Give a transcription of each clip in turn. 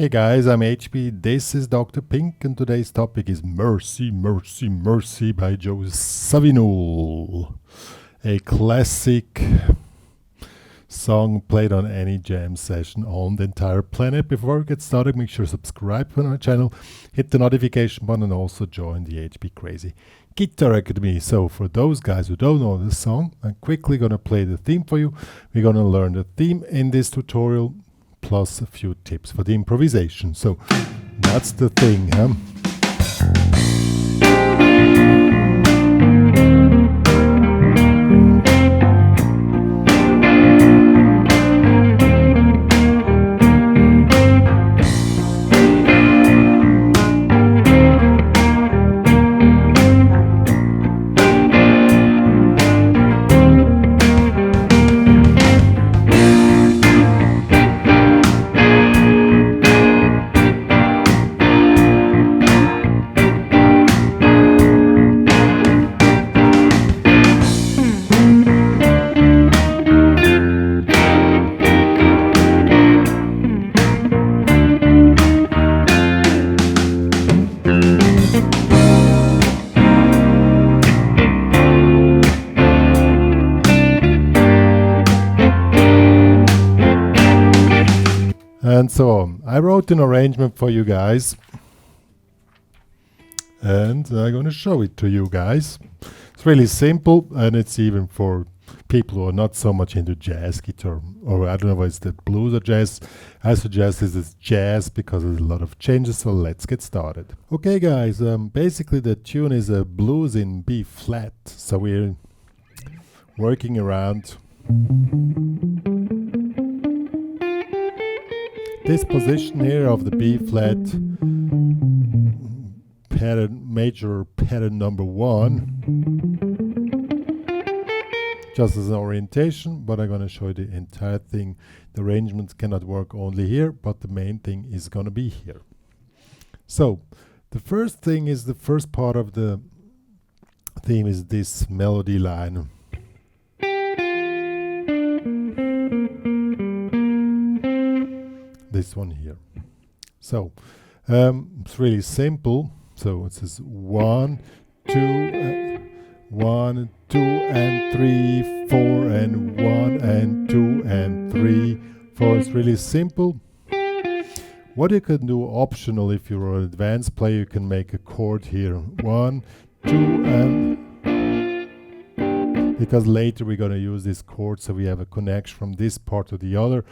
Hey guys, I'm HP, this is Dr. Pink, and today's topic is Mercy, Mercy, Mercy by Joe Zawinul. A classic song played on any jam session on the entire planet. Before we get started, make sure to subscribe to our channel, hit the notification button, and also join the HPCrazy Guitar Academy. So for those guys who don't know this song, I'm quickly going to play the theme for you. We're going to learn the theme in this tutorial, plus a few tips for the improvisation. So that's the thing, huh? And so on. I wrote an arrangement for you guys, and I'm going to show it to you guys. It's really simple, and it's even for people who are not so much into jazz guitar, or I don't know if it's the blues or jazz. I suggest this is jazz because there's a lot of changes, so let's get started. Okay guys, basically the tune is a blues in B flat, so we're working around this position here of the B flat pattern, major pattern number 1, just as an orientation, but I'm going to show you the entire thing. The arrangements cannot work only here, but the main thing is going to be here. So the first thing is, the first part of the theme is this melody line. This one here. So it's really simple. So it says 1, 2, 1, 2 and 3, 4 and 1 and 2 and 3, 4. It's really simple. What you can do optional, if you're an advanced player, you can make a chord here. 1, 2 and, because later we're going to use this chord, so we have a connection from this part to the other,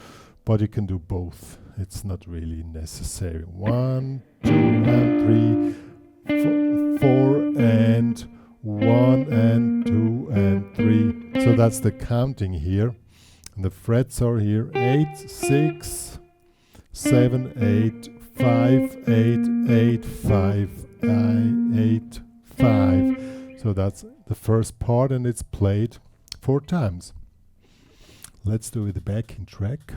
but you can do both. It's not really necessary. 1, 2 and 3, 4 and 1 and 2 and 3. So that's the counting here. And the frets are here 8, 6, 7, 8, 5, 8, 8, 5, 8, 5. So that's the first part, and it's played 4 times. Let's do the backing track.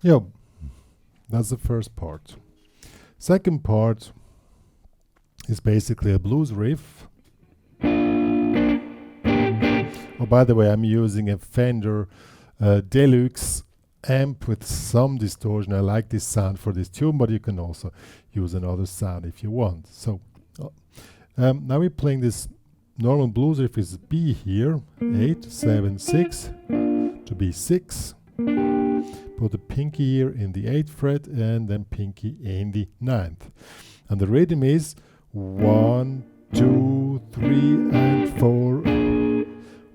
Yep, that's the first part. Second part is basically a blues riff. Oh, by the way, I'm using a Fender Deluxe amp with some distortion. I like this sound for this tune, but you can also use another sound if you want. So now we're playing this normal blues riff is B here, 8, 7, 6 to B6. Put the pinky here in the 8th fret and then pinky in the 9th. And the rhythm is 1, 2, 3 and 4.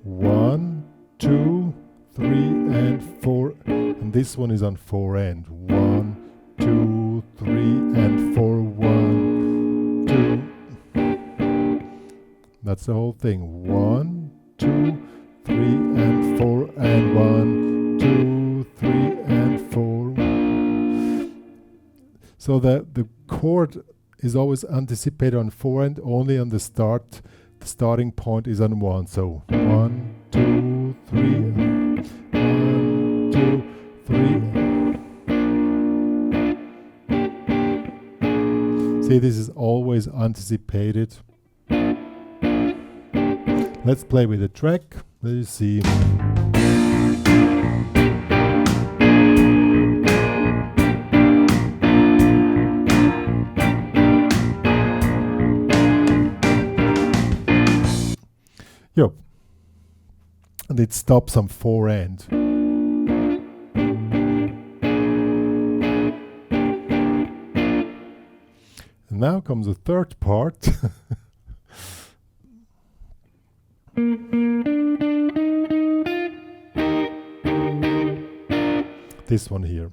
1, 2, 3 and 4. And this one is on 4 and 1, 2, 3 and 4. 1, 2. That's the whole thing. 1, 2, 3 and 4 and 1, 2, 3 and 4. So the chord is always anticipated on 4 and only on the start. The starting point is on 1. So 1, 2, 3, 1, 2, 3. See, this is always anticipated. Let's play with the track. Let's see. Yep. And it stops on 4 and. And now comes the third part. This one here.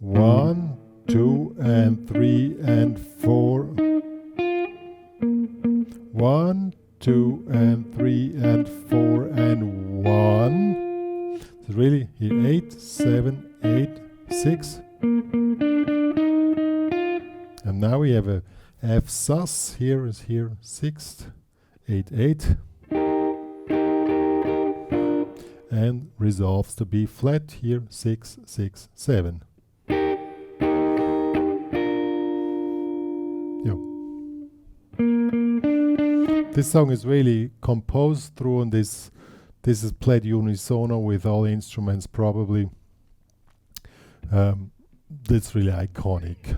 1, 2, and 3, and 4. 1, 2, and 3, and 4, and 1. So really here 8, 7, 8, 6. And now we have a F sus. Here is here 6, 8, 8. And resolves to B flat here 6, 6, 7. This song is really composed through on this. This is played unisono with all instruments probably. That's really iconic.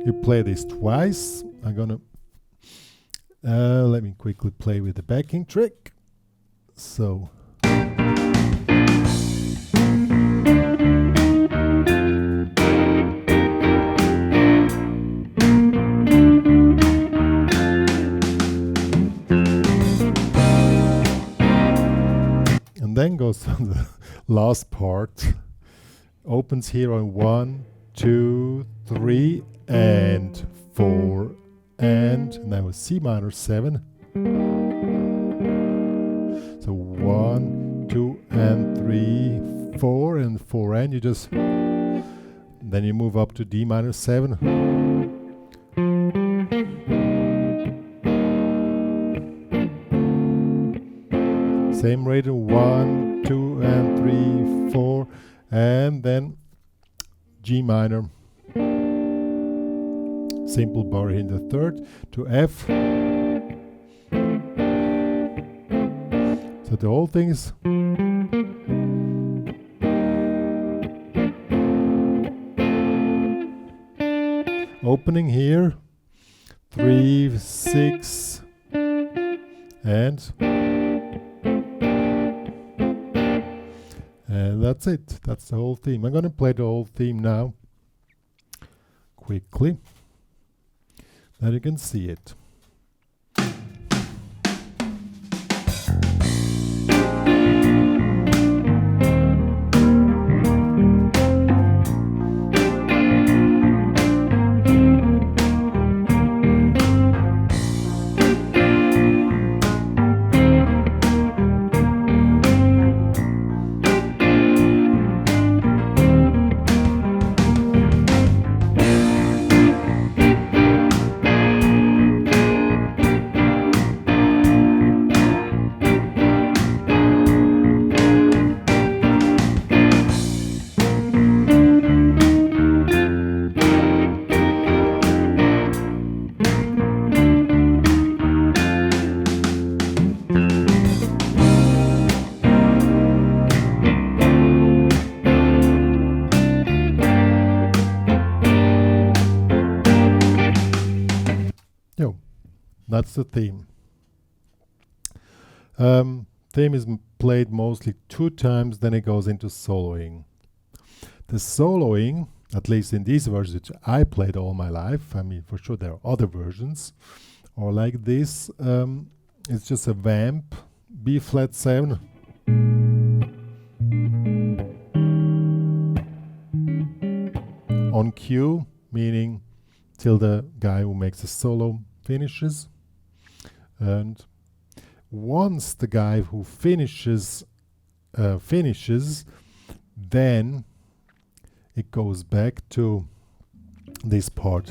You play this twice. I'm gonna let me quickly play with the backing track. So and then goes on the last part. Opens here on 1, 2, 3, and 4, and now a C minor 7. So 1, 2, and 3, 4, and 4, and you just then you move up to D minor 7. Same rate of 1, 2, and 3, 4, and then G minor. Simple bar in the third to F. So the whole thing is opening here 3, 6, and that's it. That's the whole theme. I'm going to play the whole theme now quickly. Now you can see it. That's the theme. Theme is played mostly 2 times, then it goes into soloing. The soloing, at least in these versions which I played all my life, I mean for sure there are other versions, or like this, it's just a vamp, B flat 7. On cue, meaning till the guy who makes the solo finishes. And Once the guy who finishes, then it goes back to this part.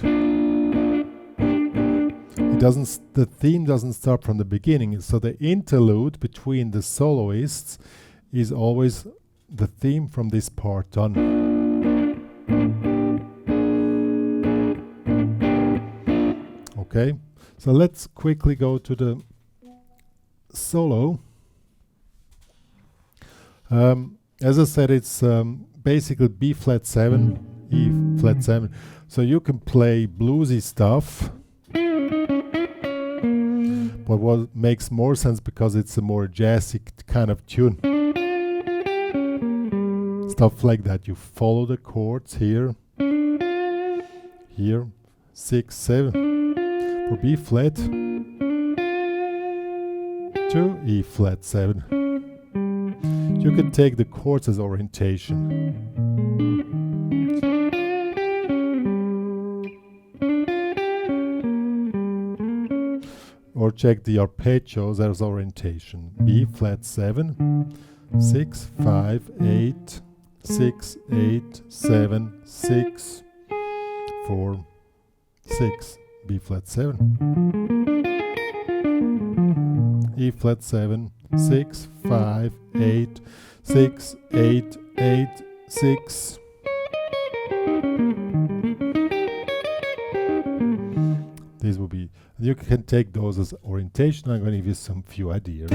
The theme doesn't start from the beginning, so the interlude between the soloists is always the theme from this part on. Okay, so let's quickly go to the solo. As I said, it's basically B flat 7, E flat 7. So you can play bluesy stuff, but what makes more sense because it's a more jazzy kind of tune. Stuff like that. You follow the chords here, here, 6, 7 for B flat to E flat 7. You can take the chords as orientation. Or check the arpeggios as orientation. B flat 7, 6, 5, 8, 6, 8, 7, 6, 4, 6, B flat 7, E flat 7, 6, 5, 8, 6, 8, 8, 6. These will be, you can take those as orientation. I'm going to give you some few ideas.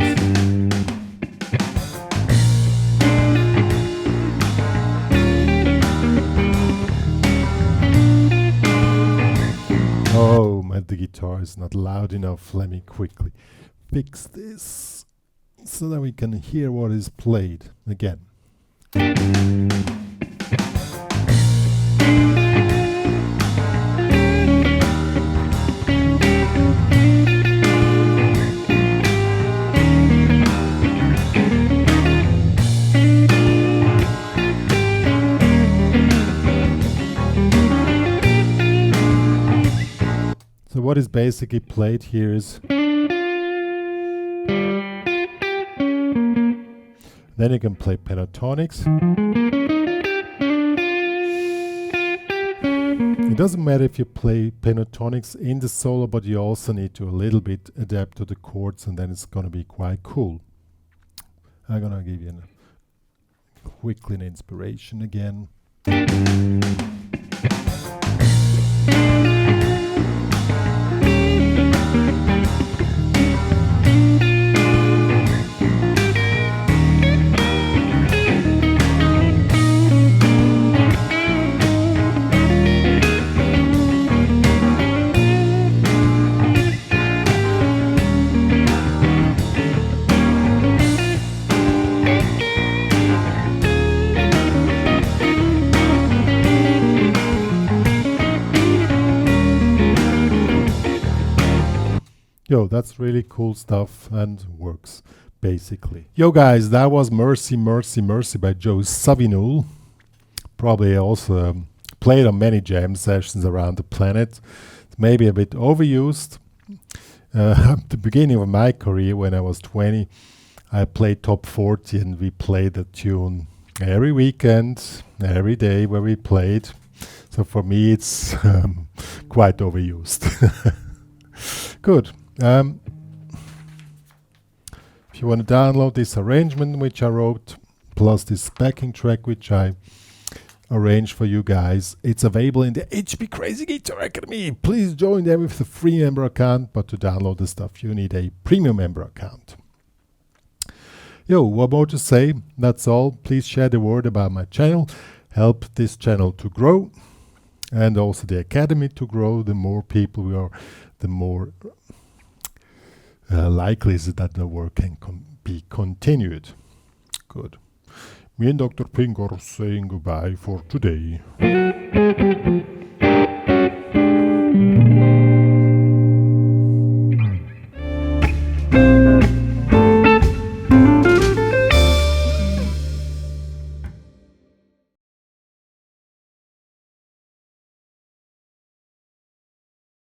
Oh, the guitar is not loud enough. Let me quickly fix this so that we can hear what is played again. So what is basically played here is, then you can play pentatonics. It doesn't matter if you play pentatonics in the solo, but you also need to a little bit adapt to the chords, and then it's going to be quite cool. I'm going to give you quickly an inspiration again. Yo, that's really cool stuff and works, basically. Yo guys, that was Mercy, Mercy, Mercy by Joe Zawinul. Probably also played on many jam sessions around the planet. It's maybe a bit overused. At the beginning of my career, when I was 20, I played top 40 and we played the tune every weekend, every day where we played. So for me, it's quite overused. Good. If you want to download this arrangement which I wrote, plus this backing track which I arranged for you guys, it's available in the HPCrazy Guitar Academy. Please join them with a free member account, but to download the stuff you need a premium member account. Yo, what more to say? That's all. Please share the word about my channel. Help this channel to grow and also the academy to grow. The more people we are, the more likely is it that the work can be continued. Good. Me and Dr. Pink are saying goodbye for today.